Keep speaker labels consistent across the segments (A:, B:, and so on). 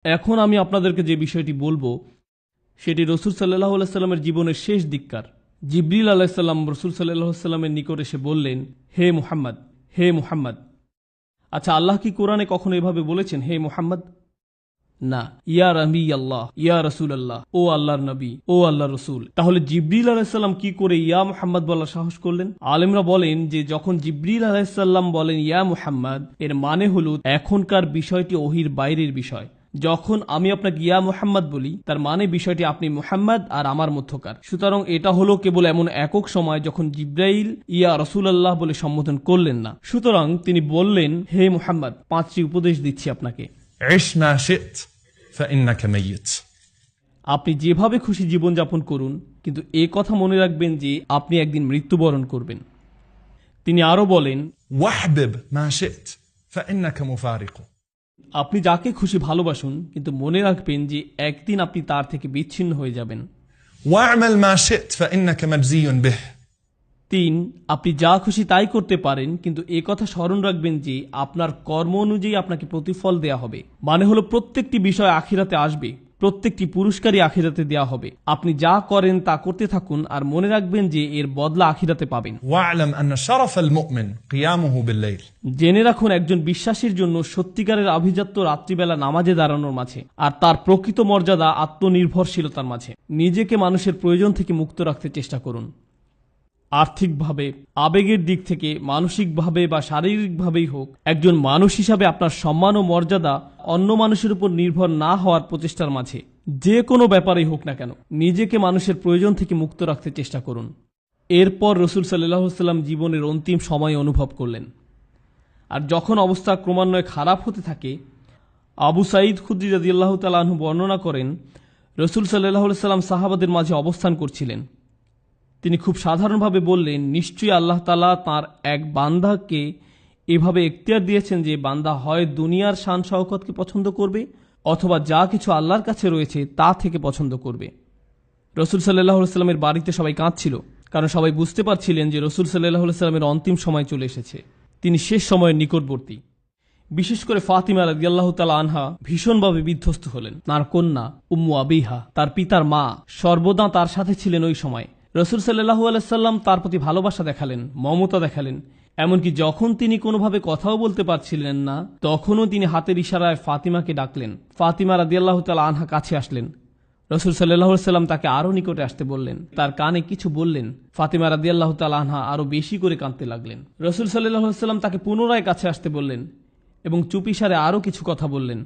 A: এখন আমি আপনাদেরকে যে বিষয়টি বলবো সেটি রাসূল সাল্লাল্লাহু আলাইহি সাল্লামের জীবনের শেষ দিককার। জিবরিল আলাইহিস সালাম রাসূল সাল্লাল্লাহু আলাইহি সাল্লামের নিকট এসে বললেন, হে মুহাম্মদ, হে মুহাম্মদ। আচ্ছা, আল্লাহ কি কোরআনে কখনো এভাবে বলেছেন হে মুহাম্মদ? না। ইয়া নবী আল্লাহ, ইয়া রাসূল আল্লাহ, ও আল্লাহর নবী, ও আল্লাহর রাসূল। তাহলে জিবরিল আলাইহিস সালাম কি করে ইয়া মুহাম্মদ বলার সাহস করলেন? আলেমরা বলেন যে যখন জিবরিল আলাইহিস সালাম বলেন ইয়া মুহাম্মদ, এর মানে হলো এখনকার বিষয়টি ওহির বাইরের বিষয়। যখন আমি আপনাকে ইয়া মুহাম্মদ বলি, তার মানে বিষয়টি আপনি মুহাম্মদ আর আমার মধ্যকার। সুতরাং এটা হলো কেবল এমন একক সময় যখন জিবরাইল ইয়া রাসূলুল্লাহ বলে সম্বোধন করলেন না। সুতরাং তিনি বললেন, হে মুহাম্মদ, 5টি উপদেশ দিচ্ছি আপনাকে।
B: عش ما شئت فإنك ميت।
A: আপনি যেভাবে খুশি জীবনযাপন করুন, কিন্তু এ কথা মনে রাখবেন যে আপনি একদিন মৃত্যুবরণ করবেন। তিনি আরো বলেন,
B: واحبب ما شئت فإنك مفارق।
A: আপনি যাকে খুশি ভালোবাসুন, কিন্তু মনে রাখবেন যে একদিন আপনি তার থেকে বিচ্ছিন্ন হয়ে যাবেন।
B: واعمل ما شئت فإنك مجزي به।
A: 3, আপনি যা খুশি তাই করতে পারেন, কিন্তু এ কথা স্মরণ রাখবেন যে আপনার কর্ম অনুযায়ী আপনাকে প্রতিফল দেয়া হবে। মানে হলো প্রত্যেকটি বিষয় আখিরাতে আসবে, প্রত্যেকটি পুরস্কারই আখিরাতে দেয়া হবে। আপনি যা করেন তা করতে থাকুন, আর মনে রাখবেন যে এর বদলা আখিরাতে পাবেন।
B: واعلم أن شرف المؤمن قيامه بالليل।
A: জেনে রাখুন, একজন বিশ্বাসীর জন্য সত্যিকারের আভিজাত্য রাত্রিবেলা নামাজে দাঁড়ানোর মাঝে, আর তার প্রকৃত মর্যাদা আত্মনির্ভরশীলতার মাঝে। নিজেকে মানুষের প্রয়োজন থেকে মুক্ত রাখতে চেষ্টা করুন। আর্থিকভাবে, আবেগের দিক থেকে, মানসিকভাবে বা শারীরিকভাবেই হোক, একজন মানুষ হিসাবে আপনার সম্মান ও মর্যাদা অন্য মানুষের উপর নির্ভর না হওয়ার প্রচেষ্টার মাঝে, যে কোনো ব্যাপারেই হোক না কেন, নিজেকে মানুষের প্রয়োজন থেকে মুক্ত রাখতে চেষ্টা করুন। এরপর রাসূল সাল্লাল্লাহু আলাইহি ওয়াসাল্লাম জীবনের অন্তিম সময় অনুভব করলেন। আর যখন অবস্থা ক্রমান্বয়ে খারাপ হতে থাকে, আবু সাঈদ খুদরি রাদিয়াল্লাহু তাআলা আনহু বর্ণনা করেন, রাসূল সাল্লাল্লাহু আলাইহি ওয়াসাল্লাম সাহাবাদের মাঝে অবস্থান করছিলেন। তিনি খুব সাধারণভাবে বললেন, নিশ্চয়ই আল্লাহ তাআলা তাঁর এক বান্দাকে এভাবে এখতিয়ার দিয়েছেন যে বান্দা হয় দুনিয়ার শান শওকতকে পছন্দ করবে, অথবা যা কিছু আল্লাহর কাছে রয়েছে তা থেকে পছন্দ করবে। রাসূল সাল্লাল্লাহু আলাইহি ওয়াসাল্লামের বাড়িতে সবাই কাঁদছিল, কারণ সবাই বুঝতে পারছিলেন যে রাসূল সাল্লাল্লাহু আলাইহি ওয়াসাল্লামের অন্তিম সময় চলে এসেছে। তিনি শেষ সময়ের নিকটবর্তী। বিশেষ করে ফাতিমা রাদিয়াল্লাহু তাআলা আনহা ভীষণভাবে বিধ্বস্ত হলেন। তাঁর কন্যা উম্মু আবিহা, তার পিতার মা, সর্বদা তার সাথে ছিলেন ওই সময়। রাসূল সাল্লাল্লাহু আলাইহি সাল্লাম তার প্রতি ভালোবাসা দেখালেন, মমতা দেখালেন। এমনকি যখন তিনি কোনোভাবে কথাও বলতে পারছিলেন না, তখনও তিনি হাতের ইশারায় ফাতিমাকে ডাকলেন। ফাতিমা রাদিয়াল্লাহু তাআলা আনহা কাছে আসলেন। রাসূল সাল্লাল্লাহু আলাইহি সাল্লাম তাকে আরো নিকটে আসতে বললেন, তার কানে কিছু বললেন। ফাতিমা রাদিয়াল্লাহু তাআলা আনহা আরো বেশি করে কাঁদতে লাগলেন। রাসূল সাল্লাল্লাহু আলাইহি সাল্লাম তাকে পুনরায় কাছে আসতে বললেন এবং চুপিসারে আরো কিছু কথা বললেন।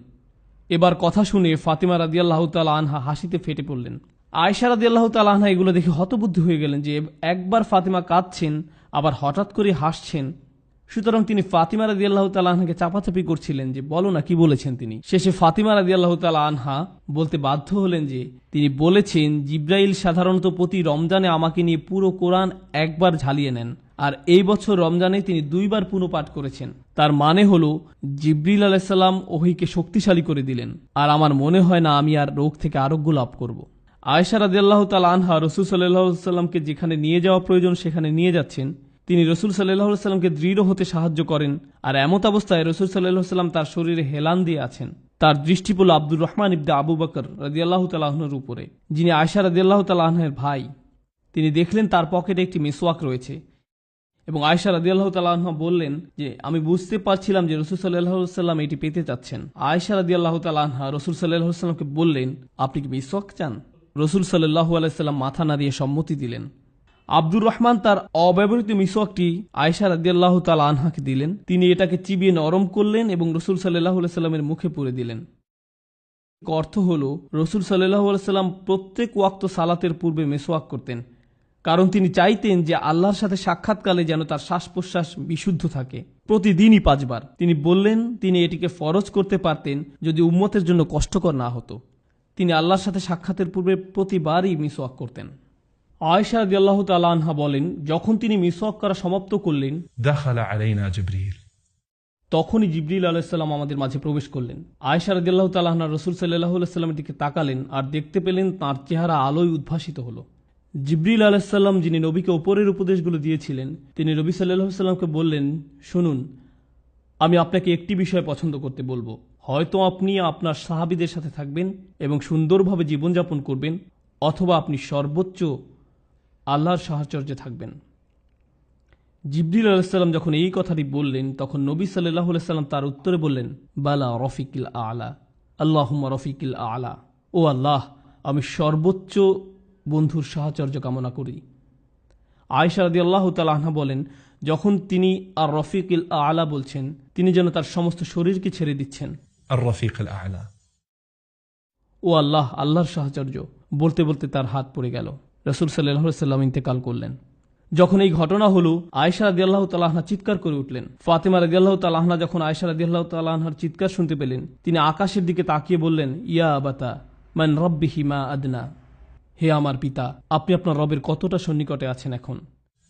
A: এবার কথা শুনে ফাতিমা রাদিয়াল্লাহু তাআলা আনহা হাসিতে ফেটে পড়লেন। আয়েশা রাদিয়াল্লাহু তাআলা আনহা এগুলো দেখে হতবুদ্ধি হয়ে গেলেন যে একবার ফাতিমা কাঁদছেন, আবার হঠাৎ করে হাসছেন। সুতরাং তিনি ফাতিমা রাদিয়াল্লাহু তাআলা আনহাকে চাপাচাপি করছিলেন যে বলো না, কি বলেছেন তিনি। শেষে ফাতিমা রাদিয়াল্লাহু তাআলা আনহা বলতে বাধ্য হলেন যে তিনি বলেছেন, জিবরাইল সাধারণত প্রতি রমজানে আমাকে নিয়ে পুরো কোরআন একবার ঝালিয়ে নেন, আর এই বছর রমজানে তিনি 2 বার পুনঃপাঠ করেছেন। তার মানে হলো জিবরিল আলাইহিস সালাম ওহীকে শক্তিশালী করে দিলেন, আর আমার মনে হয় না আমি আর রোগ থেকে আরোগ্য লাভ করব। আয়েশা রাদিয়াল্লাহু তাআলা আনহা রাসূল সাল্লাল্লাহু আলাইহি ওয়াসাল্লামকে যেখানে নিয়ে যাওয়া প্রয়োজন সেখানে নিয়ে যাচ্ছেন। তিনি রাসূল সাল্লাল্লাহু আলাইহি ওয়াসাল্লামকে দৃঢ় হতে সাহায্য করেন, আর এমত অবস্থায় রাসূল সাল্লাল্লাহু আলাইহি ওয়াসাল্লাম তার শরীরে হেলান দিয়ে আছেন। তার দৃষ্টি পড়ল আব্দুর রহমান ইবনে আবু বকর রাদিয়াল্লাহু তাআলা আনহুর উপরে, যিনি আয়েশা রাদিয়াল্লাহু তাআলা আনহার ভাই। তিনি দেখলেন তার পকেটে একটি মিসওয়াক রয়েছে, এবং আয়েশা রাদিয়াল্লাহু তাআলা আনহা বললেন যে আমি বুঝতে পারছিলাম যে রাসূল সাল্লাল্লাহু আলাইহি ওয়াসাল্লাম এটি পেতে চাচ্ছেন। আয়েশা রাদিয়াল্লাহু তাআলা আনহা রাসূল সাল্লাল্লাহু আলাইহি ওয়াসাল্লামকে বললেন, আপনি কি মিসওয়াক চান? রাসূল সাল্লাল্লাহু আলাইহি ওয়াসাল্লাম মাথা নাড়িয়ে সম্মতি দিলেন। আব্দুর রহমান তার অব্যবহৃত মিসওয়াকটি আয়েশা রাদিয়াল্লাহু তাআলা আনহাকে দিলেন। তিনি এটাকে চিবিয়ে নরম করলেন এবং রাসূল সাল্লাল্লাহু আলাইহি ওয়াসাল্লামের মুখে পুরে দিলেন। অর্থ হলো রাসূল সাল্লাল্লাহু আলাইহি ওয়াসাল্লাম প্রত্যেক ওয়াক্ত সালাতের পূর্বে মিসওয়াক করতেন, কারণ তিনি চাইতেন যে আল্লাহর সাথে সাক্ষাৎকালে যেন তার শ্বাস প্রশ্বাস বিশুদ্ধ থাকে, প্রতিদিনই 5 বার। তিনি বললেন তিনি এটিকে ফরজ করতে পারতেন যদি উম্মতের জন্য কষ্টকর না হতো। তিনি আল্লাহর সাথে সাক্ষাতের পূর্বে প্রতিবারই মিসওয়াক করতেন। আয়েশা রাদিয়াল্লাহু তাআলা আনহা বলেন, যখন তিনি মিসওয়াক করা সমাপ্ত করলেন,
B: دخل علينا جبريل।
A: তখনই জিবরিল আলাইহিস সালাম আমাদের মাঝে প্রবেশ করলেন। আয়েশা রাদিয়াল্লাহু তাআলা আনহা রাসূল সাল্লাল্লাহু আলাইহি ওয়াসাল্লামের দিকে তাকালেন আর দেখতে পেলেন তাঁর চেহারা আলোয় উদ্ভাসিত হলো। জিবরিল আলাইহিস সালাম, যিনি নবীকে উপরের উপদেশগুলো দিয়েছিলেন, তিনি নবী সাল্লাল্লাহু আলাইহি ওয়াসাল্লামকে বললেন, শুনুন, আমি আপনাকে একটি বিষয় পছন্দ করতে বলবো। হয়তো আপনি আপনার সাহাবীদের সাথে থাকবেন এবং সুন্দরভাবে জীবনযাপন করবেন, অথবা আপনি সর্বোচ্চ আল্লাহর সাহচর্যে থাকবেন। জিবরিল আলাইহিসসালাম যখন এই কথাটি বললেন, তখন নবী সাল্লাল্লাহু আলাইহি সাল্লাম তার উত্তরে বললেন, বালা রফিকিল আলা, আল্লাহুম্মা রফিকিল আলা। ও আল্লাহ, আমি সর্বোচ্চ বন্ধুর সাহচর্য কামনা করি। আয়েশা রাদিয়াল্লাহু তাআলা আনহা বলেন, যখন তিনি আর রফিকিল আলা বলছেন, তিনি যেন তার সমস্ত শরীরকে ছেড়ে দিচ্ছেন।
B: الرفيق الأعلى.
A: ও আল্লাহ, আল্লাহর সাহচর্য বলতে বলতে তার হাত পড়ে গেল। রাসূল সাল্লাল্লাহু আলাইহি সাল্লাম ইন্তেকাল করলেন। যখন এই ঘটনা হলো, আয়েশা রাদিয়াল্লাহু তাআলা আনহা চিৎকার করে উঠলেন। ফাতেমা রাদিয়াল্লাহু তাআলা আনহা যখন আয়েশা রাদিয়াল্লাহু তাআলা আনহার চিৎকার শুনতে পেলেন, তিনি আকাশের দিকে তাকিয়ে বললেন, ইয়া আবাতা মান রাব্বিহি মা আদনা। হে আমার পিতা, আপনি আপনার রবের কতটা সন্নিকটে আছেন এখন।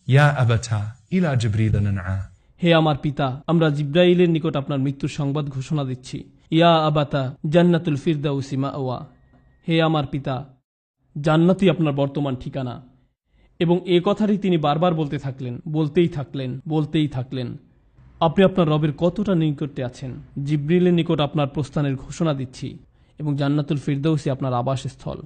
B: يا أبتا إلى جبريل ننعى.
A: হে আমার পিতা, আমরা জিব্রাইলের নিকট আপনার মৃত্যুর সংবাদ ঘোষণা দিচ্ছি। ইয়া আবাতা জান্নাতুল ফিরদাউসি মাওয়া। হে আমার পিতা, জান্নাতই আপনার বর্তমান ঠিকানা। এবং এ কথাটি তিনি বারবার বলতে থাকলেন, বলতেই থাকলেন। আপনি আপনার রবের কতটা নিকটে আছেন। জিব্রিলের নিকট আপনার প্রস্থানের ঘোষণা দিচ্ছি এবং জান্নাতুল ফিরদাউসি আপনার আবাসস্থল।